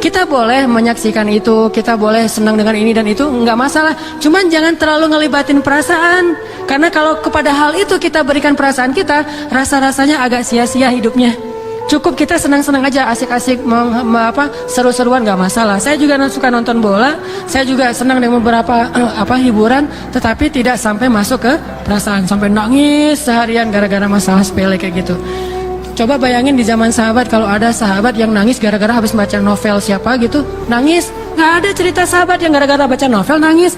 Kita boleh menyaksikan itu, kita boleh senang dengan ini dan itu, nggak masalah. Cuman jangan terlalu ngelibatin perasaan, karena kalau kepada hal itu kita berikan perasaan kita, rasa-rasanya agak sia-sia hidupnya. Cukup kita senang-senang aja, asik-asik, seru-seruan, nggak masalah. Saya juga suka nonton bola, saya juga senang dengan beberapa hiburan, tetapi tidak sampai masuk ke perasaan, sampai nangis seharian gara-gara masalah sepele kayak gitu. Coba bayangin di zaman sahabat, kalau ada sahabat yang nangis gara-gara habis baca novel siapa gitu, nangis. Nggak ada cerita sahabat yang gara-gara baca novel nangis.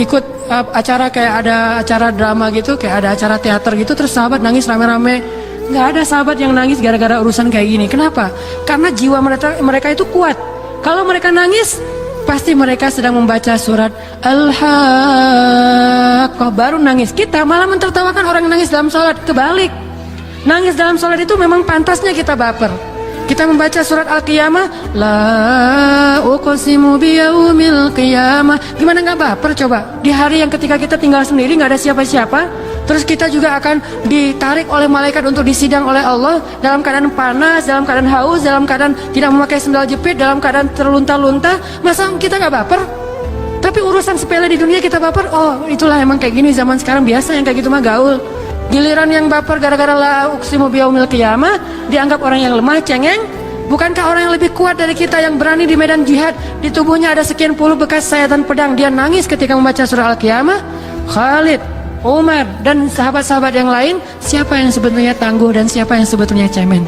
Ikut acara, kayak ada acara drama gitu, kayak ada acara teater gitu, terus sahabat nangis rame-rame. Nggak ada sahabat yang nangis gara-gara urusan kayak gini. Kenapa? Karena jiwa mereka itu kuat. Kalau mereka nangis, pasti mereka sedang membaca surat Al-Haqqah, baru nangis. Kita malah mentertawakan orang yang nangis dalam sholat. Kebalik, nangis dalam sholat itu memang pantasnya kita baper. Kita membaca surat Al-Qiyamah, La uqsimu biyaumil qiyamah. Gimana nggak baper coba? Di hari yang ketika kita tinggal sendiri, nggak ada siapa-siapa, terus kita juga akan ditarik oleh malaikat untuk disidang oleh Allah dalam keadaan panas, dalam keadaan haus, dalam keadaan tidak memakai sendal jepit, dalam keadaan terlunta-lunta. Masa kita nggak baper? Tapi urusan sepele di dunia kita baper. Oh, itulah emang kayak gini zaman sekarang, biasa yang kayak gitu mah gaul. Giliran yang baper gara-gara la uqsimu biyaumil qiyamah dianggap orang yang lemah, cengeng. Bukankah orang yang lebih kuat dari kita, yang berani di medan jihad, di tubuhnya ada sekian puluh bekas sayatan pedang, dia nangis ketika membaca surah Al-Qiyamah? Khalid, Umar, dan sahabat-sahabat yang lain, siapa yang sebetulnya tangguh dan siapa yang sebetulnya cemen?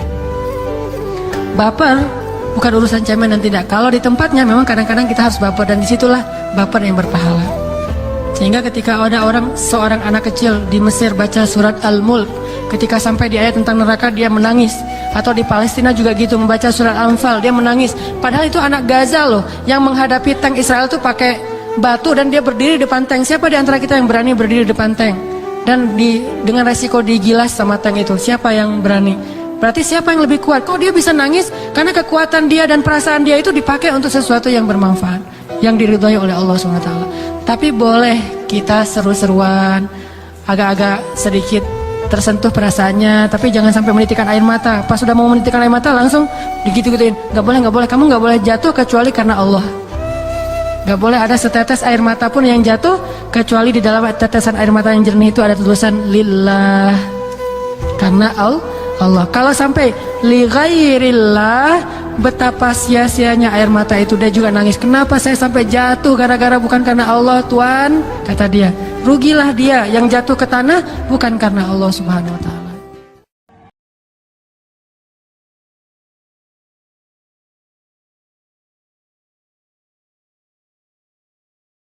Baper bukan urusan cemen dan tidak. Kalau di tempatnya memang kadang-kadang kita harus baper, dan disitulah baper yang berpahala. Sehingga ketika ada seorang anak kecil di Mesir baca surat Al-Mulk, ketika sampai di ayat tentang neraka dia menangis. Atau di Palestina juga gitu, membaca surat Al-Anfal dia menangis. Padahal itu anak Gaza loh, yang menghadapi tank Israel tuh pakai batu dan dia berdiri di depan tank. Siapa di antara kita yang berani berdiri di depan tank dan dengan resiko digilas sama tank itu? Siapa yang berani? Berarti siapa yang lebih kuat? Kok dia bisa nangis? Karena kekuatan dia dan perasaan dia itu dipakai untuk sesuatu yang bermanfaat, yang diridhoi oleh Allah SWT. Tapi boleh kita seru-seruan, agak-agak sedikit tersentuh perasaannya, tapi jangan sampai menitikkan air mata. Pas sudah mau menitikkan air mata langsung digitu-gituin. Gak boleh, kamu gak boleh jatuh kecuali karena Allah. Gak boleh ada setetes air mata pun yang jatuh kecuali di dalam tetesan air mata yang jernih itu ada tulisan lillah, karena Allah. Kalau sampai li ghairillah, betapa sia-sianya air mata itu. Dia juga nangis, kenapa saya sampai jatuh gara-gara bukan karena Allah Tuhan, kata dia. Rugilah dia yang jatuh ke tanah bukan karena Allah Subhanahu wa ta'ala.